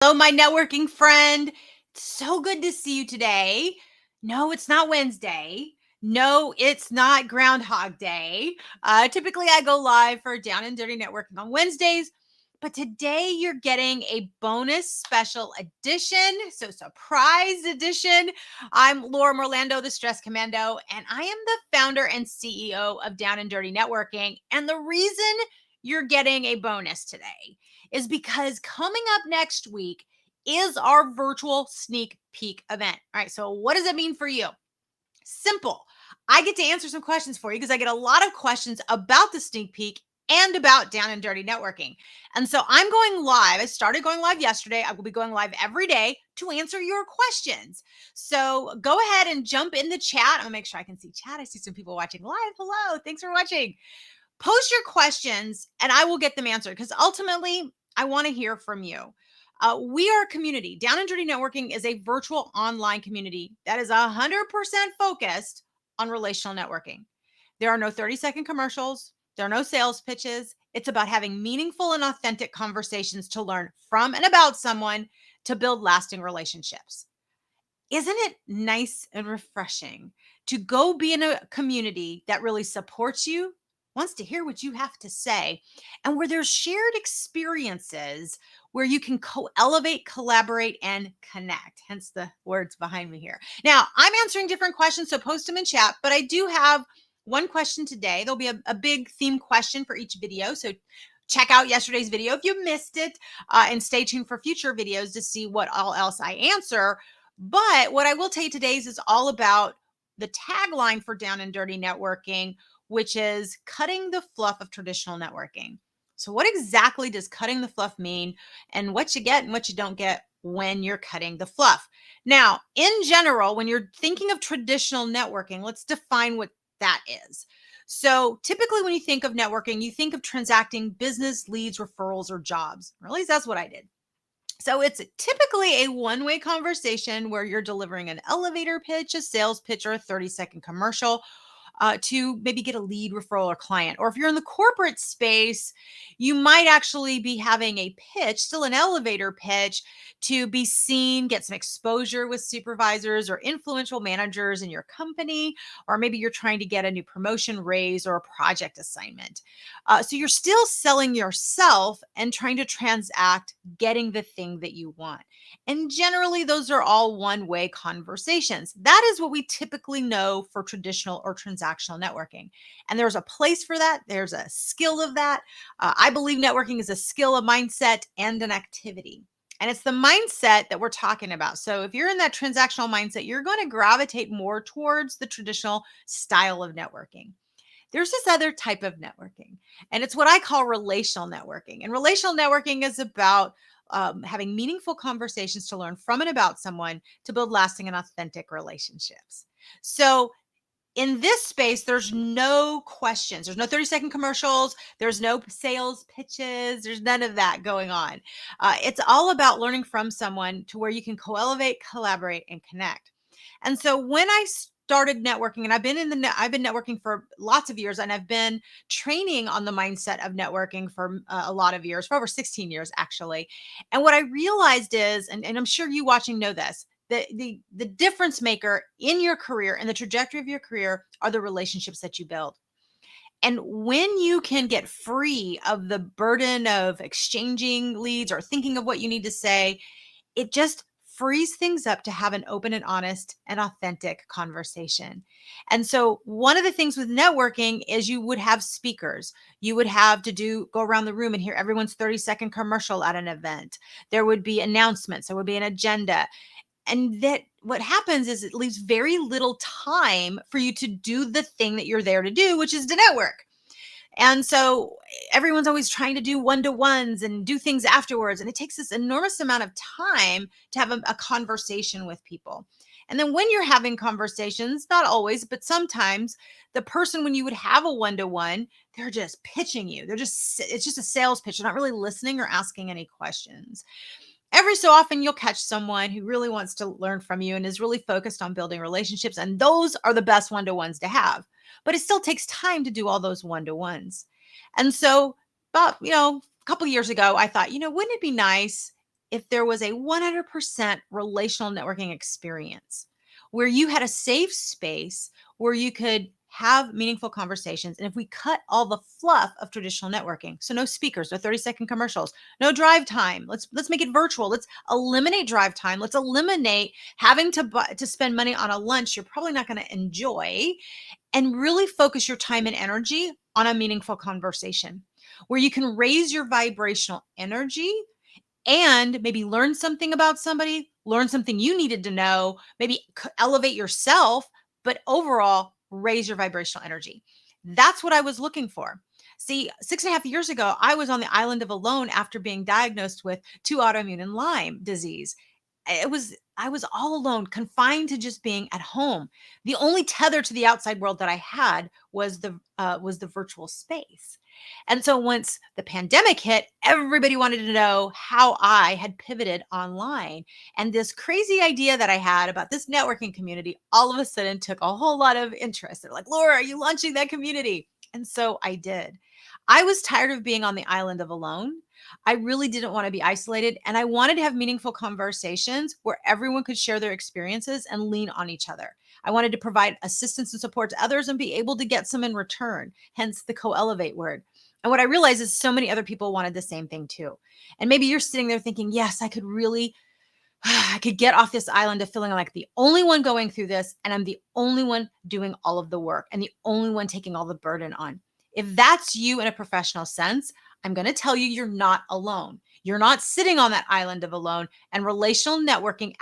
Hello, my networking friend. So good to see you today. No, it's not Wednesday. No, it's not Groundhog Day. Typically, I go live for Down and Dirty Networking on Wednesdays, but today you're getting a bonus special edition. So, surprise edition. I'm Laura Merlando, the Stress Commando, and I am the founder and CEO of Down and Dirty Networking. And the reason you're getting a bonus today is because coming up next week is our virtual sneak peek event. All right. So, what does it mean for you? Simple. I get to answer some questions for you because I get a lot of questions about the sneak peek and about Down and Dirty Networking. And so I'm going live. I started going live yesterday. I will be going live every day to answer your questions. So go ahead and jump in the chat. I'm gonna make sure I can see chat. I see some people watching live. Hello. Thanks for watching. Post your questions and I will get them answered because ultimately I want to hear from you. We are a community. Down and Dirty Networking is a virtual online community that is 100% focused on relational networking. There are no 30-second commercials. There are no sales pitches. It's about having meaningful and authentic conversations to learn from and about someone to build lasting relationships. Isn't it nice and refreshing to go be in a community that really supports you, wants to hear what you have to say, and where there's shared experiences where you can elevate, collaborate, and connect? Hence the words behind me here. Now, I'm answering different questions, so post them in chat, but I do have one question today. There'll be a big theme question for each video. So check out yesterday's video if you missed it, and stay tuned for future videos to see what all else I answer. But what I will tell you today is all about the tagline for Down and Dirty Networking, which is cutting the fluff of traditional networking. So, what exactly does cutting the fluff mean, and what you get and what you don't get when you're cutting the fluff? Now, in general, when you're thinking of traditional networking, let's define what that is. So, typically, when you think of networking, you think of transacting business leads, referrals, or jobs. Or at least that's what I did. So it's typically a one-way conversation where you're delivering an elevator pitch, a sales pitch, or a 30-second commercial to maybe get a lead, referral, or client. Or if you're in the corporate space, you might actually be having a pitch, still an elevator pitch, to be seen, get some exposure with supervisors or influential managers in your company, or maybe you're trying to get a new promotion, raise, or a project assignment. So you're still selling yourself and trying to transact getting the thing that you want. And generally, those are all one way conversations. That is what we typically know for traditional or transactional networking. And there's a place for that, there's a skill of that. I believe networking is a skill, a mindset, and an activity. And it's the mindset that we're talking about. So if you're in that transactional mindset, you're going to gravitate more towards the traditional style of networking. There's this other type of networking, and it's what I call relational networking. And relational networking is about having meaningful conversations to learn from and about someone to build lasting and authentic relationships. So, in this space, there's no questions. There's no 30-second commercials. There's no sales pitches. There's none of that going on. It's all about learning from someone to where you can co-elevate, collaborate, and connect. And so when I started networking, and I've been networking for lots of years, and I've been training on the mindset of networking for a lot of years, for over 16 years actually. And what I realized is, and I'm sure you watching know this, the difference maker in your career and the trajectory of your career are the relationships that you build. And when you can get free of the burden of exchanging leads or thinking of what you need to say, it just frees things up to have an open and honest and authentic conversation. And so one of the things with networking is you would have speakers. You would have to go around the room and hear everyone's 30-second commercial at an event. There would be announcements, there would be an agenda. And that what happens is it leaves very little time for you to do the thing that you're there to do, which is to network. And so everyone's always trying to do one-to-ones and do things afterwards. And it takes this enormous amount of time to have a conversation with people. And then when you're having conversations, not always, but sometimes the person, when you would have a one-to-one, they're just pitching you. It's just a sales pitch. They're not really listening or asking any questions. Every so often, you'll catch someone who really wants to learn from you and is really focused on building relationships. And those are the best one-to-ones to have. But it still takes time to do all those one-to-ones. And so about, a couple of years ago, I thought, wouldn't it be nice if there was a 100% relational networking experience where you had a safe space where you could have meaningful conversations. And if we cut all the fluff of traditional networking, so no speakers, no 30-second commercials, no drive time. Let's make it virtual. Let's eliminate drive time. Let's eliminate having to spend money on a lunch you're probably not going to enjoy, and really focus your time and energy on a meaningful conversation where you can raise your vibrational energy and maybe learn something about somebody, learn something you needed to know, maybe elevate yourself, but overall raise your vibrational energy. That's what I was looking for. See, 6.5 years ago, I was on the island of alone after being diagnosed with two autoimmune and Lyme disease. I was all alone, confined to just being at home. The only tether to the outside world that I had was the virtual space. And so once the pandemic hit, everybody wanted to know how I had pivoted online. And this crazy idea that I had about this networking community all of a sudden took a whole lot of interest. They're like, Laura, are you launching that community? And so I did. I was tired of being on the island of alone. I really didn't want to be isolated. And I wanted to have meaningful conversations where everyone could share their experiences and lean on each other. I wanted to provide assistance and support to others and be able to get some in return, hence the co-elevate word. And what I realized is so many other people wanted the same thing too. And maybe you're sitting there thinking, yes, I could really, I could get off this island of feeling like the only one going through this, and I'm the only one doing all of the work and the only one taking all the burden on. If that's you in a professional sense, I'm going to tell you, you're not alone. You're not sitting on that island of alone. And relational networking it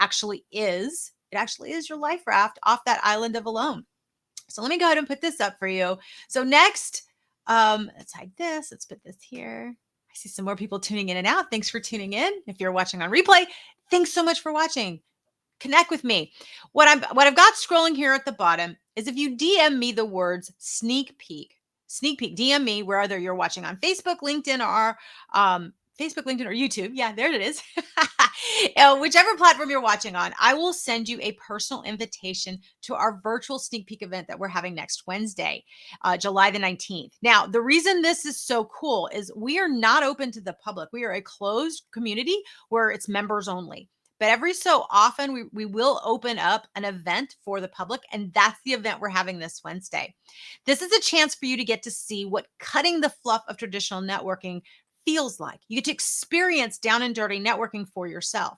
actually is your life raft off that island of alone. So let me go ahead and put this up for you. So next, let's hide this. Let's put this here. I see some more people tuning in and out. Thanks for tuning in. If you're watching on replay, thanks so much for watching. Connect with me. What I've got scrolling here at the bottom is if you DM me the words sneak peek, DM me whether you're watching on Facebook, LinkedIn, or YouTube. Yeah, there it is. Whichever platform you're watching on, I will send you a personal invitation to our virtual sneak peek event that we're having next Wednesday, July the 19th. Now, the reason this is so cool is we are not open to the public. We are a closed community where it's members only. But every so often, we will open up an event for the public, and that's the event we're having this Wednesday. This is a chance for you to get to see what cutting the fluff of traditional networking feels like. You get to experience down and dirty networking for yourself.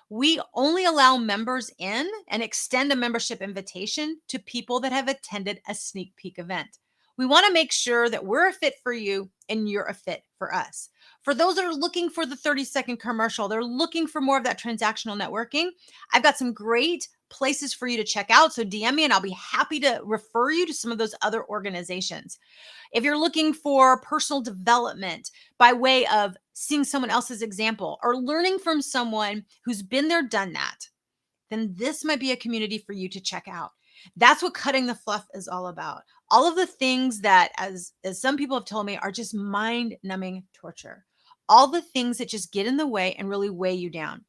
We only allow members in and extend a membership invitation to people that have attended a sneak peek event. We want to make sure that we're a fit for you and you're a fit for us. For those that are looking for the 30-second commercial, they're looking for more of that transactional networking, I've got some great places for you to check out. So DM me and I'll be happy to refer you to some of those other organizations. If you're looking for personal development by way of seeing someone else's example or learning from someone who's been there, done that, then this might be a community for you to check out. That's what cutting the fluff is all about. All of the things that, as some people have told me, are just mind-numbing torture. All the things that just get in the way and really weigh you down.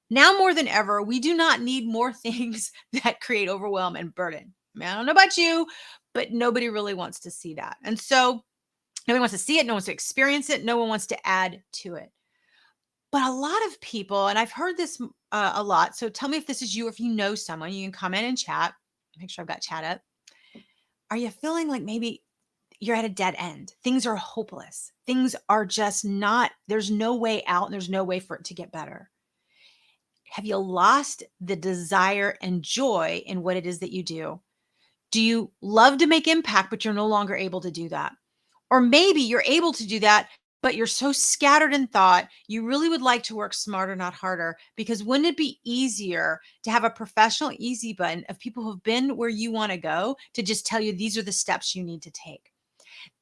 Now more than ever, we do not need more things that create overwhelm and burden. I mean, I don't know about you, but nobody really wants to see that. And so nobody wants to see it. No one wants to experience it. No one wants to add to it. But a lot of people, and I've heard this a lot, so tell me if this is you or if you know someone, you can comment and chat. Make sure I've got chat up. Are you feeling like maybe you're at a dead end? Things are hopeless. Things are just not, there's no way out and there's no way for it to get better. Have you lost the desire and joy in what it is that you do? Do you love to make impact, but you're no longer able to do that? Or maybe you're able to do that, but you're so scattered in thought, you really would like to work smarter, not harder. Because wouldn't it be easier to have a professional easy button of people who've been where you want to go to just tell you these are the steps you need to take?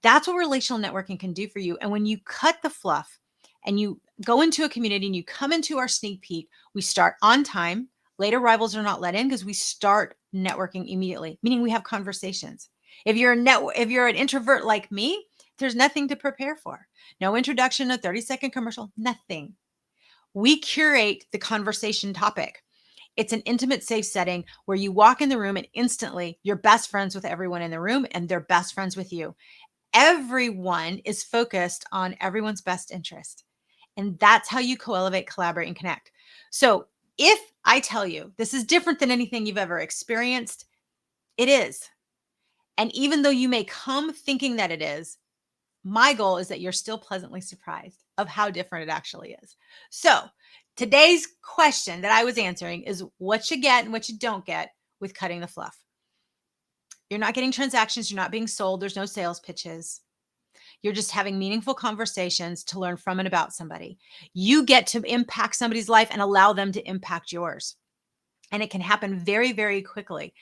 That's what relational networking can do for you. And when you cut the fluff and you go into a community and you come into our sneak peek, we start on time. Late arrivals are not let in because we start networking immediately, meaning we have conversations. If you're an introvert like me, there's nothing to prepare for. No introduction, a 30-second commercial, nothing. We curate the conversation topic. It's an intimate, safe setting where you walk in the room and instantly you're best friends with everyone in the room and they're best friends with you. Everyone is focused on everyone's best interest. And that's how you co-elevate, collaborate, and connect. So if I tell you this is different than anything you've ever experienced, it is. And even though you may come thinking that it is, my goal is that you're still pleasantly surprised of how different it actually is. So today's question that I was answering is what you get and what you don't get with cutting the fluff. You're not getting transactions. You're not being sold. There's no sales pitches. You're just having meaningful conversations to learn from and about somebody. You get to impact somebody's life and allow them to impact yours. And it can happen very, very quickly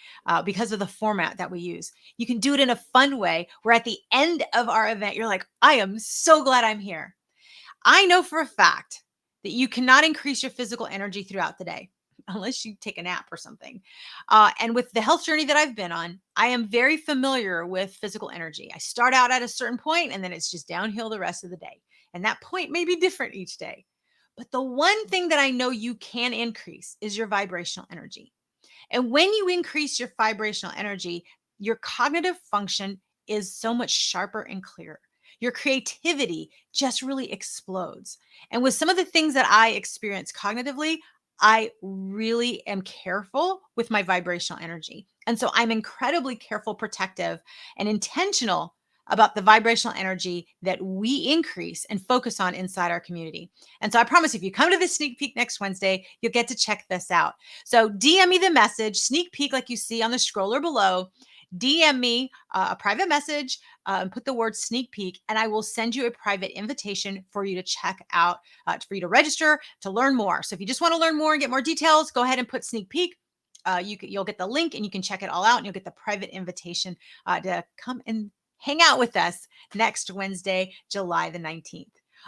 because of the format that we use. You can do it in a fun way where at the end of our event, you're like, I am so glad I'm here. I know for a fact that you cannot increase your physical energy throughout the day unless you take a nap or something. And with the health journey that I've been on, I am very familiar with physical energy. I start out at a certain point and then it's just downhill the rest of the day. And that point may be different each day. But the one thing that I know you can increase is your vibrational energy. And when you increase your vibrational energy, your cognitive function is so much sharper and clearer. Your creativity just really explodes. And with some of the things that I experience cognitively, I really am careful with my vibrational energy. And so I'm incredibly careful, protective, and intentional about the vibrational energy that we increase and focus on inside our community. And so I promise if you come to this sneak peek next Wednesday, you'll get to check this out. So DM me the message, sneak peek, like you see on the scroller below. DM me a private message and put the word sneak peek, and I will send you a private invitation for you to check out, for you to register to learn more. So if you just want to learn more and get more details, go ahead and put sneak peek. You'll get the link and you can check it all out, and you'll get the private invitation to come and hang out with us next Wednesday, July the 19th.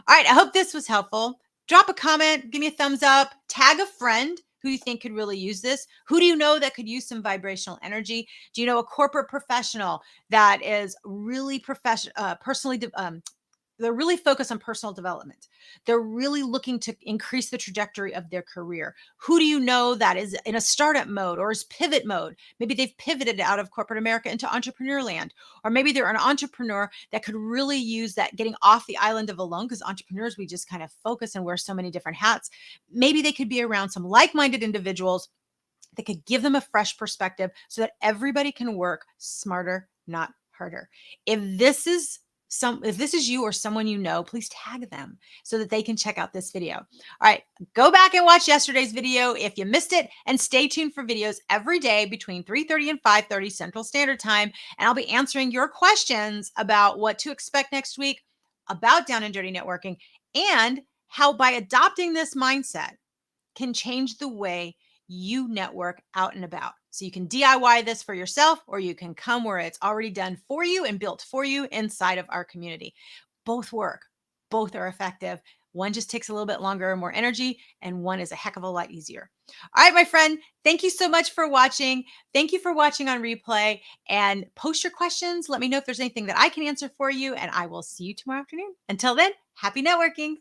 All right, I hope this was helpful. Drop a comment, give me a thumbs up, tag a friend who you think could really use this. Who do you know that could use some vibrational energy? Do you know a corporate professional that is really they're really focused on personal development. They're really looking to increase the trajectory of their career. Who do you know that is in a startup mode or is pivot mode? Maybe they've pivoted out of corporate America into entrepreneur land, or maybe they're an entrepreneur that could really use that getting off the island of alone, because entrepreneurs, we just kind of focus and wear so many different hats. Maybe they could be around some like-minded individuals that could give them a fresh perspective so that everybody can work smarter, not harder. If this is you or someone you know, please tag them so that they can check out this video. All right, go back and watch yesterday's video if you missed it, and stay tuned for videos every day between 3:30 and 5:30 Central Standard Time, and I'll be answering your questions about what to expect next week, about down and dirty networking, and how by adopting this mindset can change the way you network out and about. So you can DIY this for yourself, or you can come where it's already done for you and built for you inside of our community. Both work, both are effective. One just takes a little bit longer and more energy, and one is a heck of a lot easier. All right, my friend, thank you so much for watching. Thank you for watching on replay, and post your questions. Let me know if there's anything that I can answer for you, and I will see you tomorrow afternoon. Until then, happy networking.